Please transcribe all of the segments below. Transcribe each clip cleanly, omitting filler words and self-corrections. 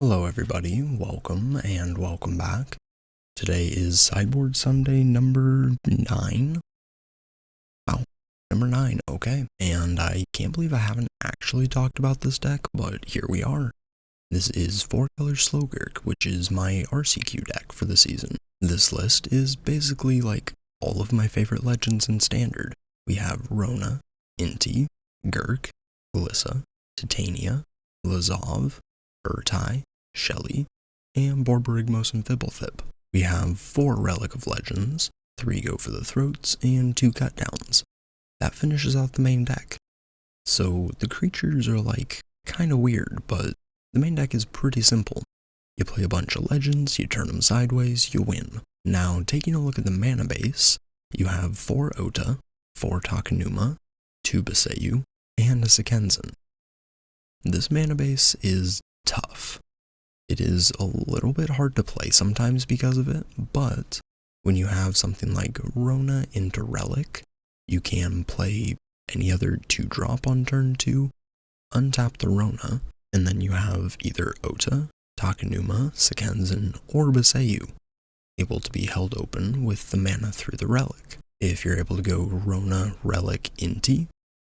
Hello everybody, welcome and welcome back. Today is Sideboard Sunday number 9. Wow, number 9, okay. And I can't believe I haven't actually talked about this deck, but here we are. This is 4-color Slogurk, which is my RCQ deck for the season. This list is basically like all of my favorite legends in Standard. We have Rona, Inti, Gurk, Glissa, Titania, Lazov, Urtai, Shelly, and Borborygmos and Fibblethip. We have 4 Relic of Legends, 3 Go for the Throats, and 2 Cut Downs. That finishes out the main deck. So the creatures are like kinda weird, but the main deck is pretty simple. You play a bunch of legends, you turn them sideways, you win. Now taking a look at the mana base, you have 4 Ota, 4 Takenuma, 2 Baseyu, and a Sekenzen. This mana base is tough. It is a little bit hard to play sometimes because of it, but when you have something like Rona into Relic, you can play any other 2-drop on turn 2, untap the Rona, and then you have either Ota, Takenuma, Sekenzen, or Baseyu able to be held open with the mana through the Relic. If you're able to go Rona, Relic, Inti,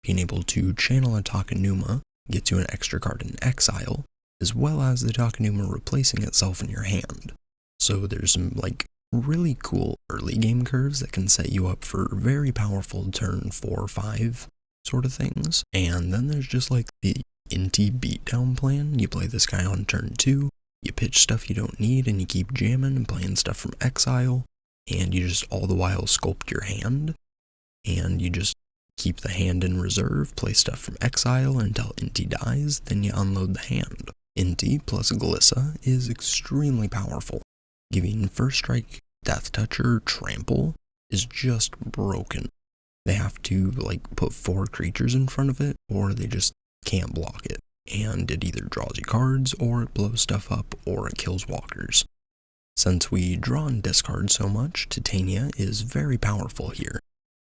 being able to channel a Takenuma gets you an extra card in exile, as well as the Takenuma replacing itself in your hand. So there's some like really cool early game curves that can set you up for very powerful turn 4 or 5 sort of things. And then there's just like the Inti beatdown plan. You play this guy on turn 2, you pitch stuff you don't need, and you keep jamming and playing stuff from exile, and you just all the while sculpt your hand, and you just keep the hand in reserve, play stuff from exile until Inti dies, then you unload the hand. Inti plus Glissa is extremely powerful. Giving First Strike, Death Toucher, Trample is just broken. They have to like put 4 creatures in front of it, or they just can't block it. And it either draws you cards, or it blows stuff up, or it kills walkers. Since we draw and discard so much, Titania is very powerful here.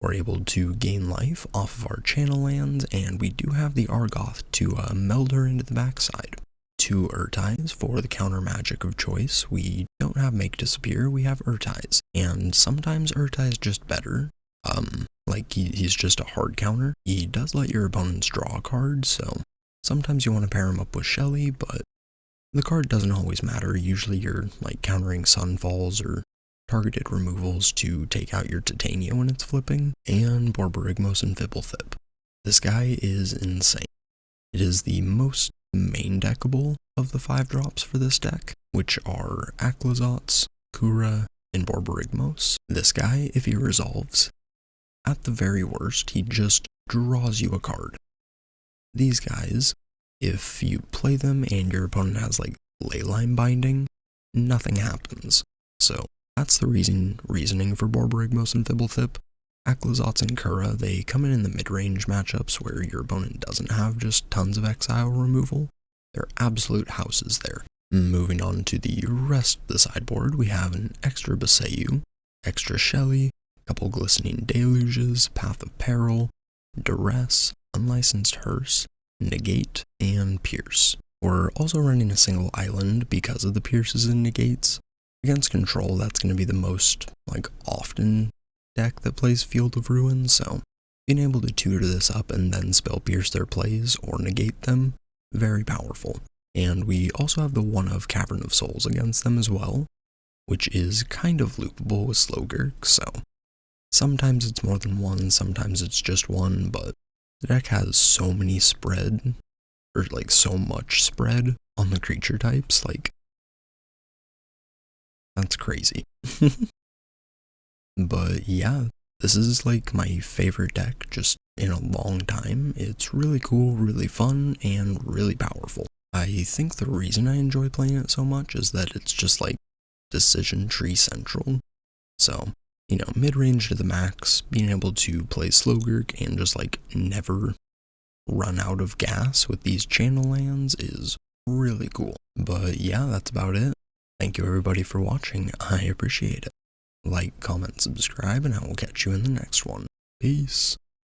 We're able to gain life off of our channel lands, and we do have the Argoth to meld her into the backside. 2 Urtais for the counter magic of choice. We don't have Make Disappear, we have Urtais. And sometimes Urtai is just better. Like he's just a hard counter. He does let your opponents draw a card, so sometimes you want to pair him up with Shelly, but the card doesn't always matter. Usually you're like countering Sunfalls or targeted removals to take out your Titania when it's flipping, and Borborygmos and Fibblethip. This guy is insane. It is the most main deckable of the 5 drops for this deck, which are Aklazotz, Kura, and Borborygmos. This guy, if he resolves, at the very worst, he just draws you a card. These guys, if you play them and your opponent has like Leyline Binding, nothing happens. So that's the reasoning for Borborygmos and Fibblethip. Aklazotz and Kura, they come in the mid-range matchups where your opponent doesn't have just tons of exile removal. They're absolute houses there. Moving on to the rest of the sideboard, we have an extra Baseyu, extra Shelly, a couple Glistening Deluges, Path of Peril, Duress, Unlicensed Hearse, Negate, and Pierce. We're also running a single island because of the Pierces and Negates. Against control, that's going to be the most like often deck that plays Field of Ruin, so being able to tutor this up and then spell pierce their plays or negate them, very powerful. And we also have the one of Cavern of Souls against them as well, which is kind of loopable with Slogurk, so sometimes it's more than one, sometimes it's just one, but the deck has so many spread, or like so much spread on the creature types, like that's crazy. But yeah, this is like my favorite deck just in a long time. It's really cool, really fun, and really powerful. I think the reason I enjoy playing it so much is that it's just like decision tree central. So, you know, mid-range to the max, being able to play Slogurk and just like never run out of gas with these channel lands is really cool. But yeah, that's about it. Thank you everybody for watching. I appreciate it. Like, comment, subscribe, and I will catch you in the next one. Peace.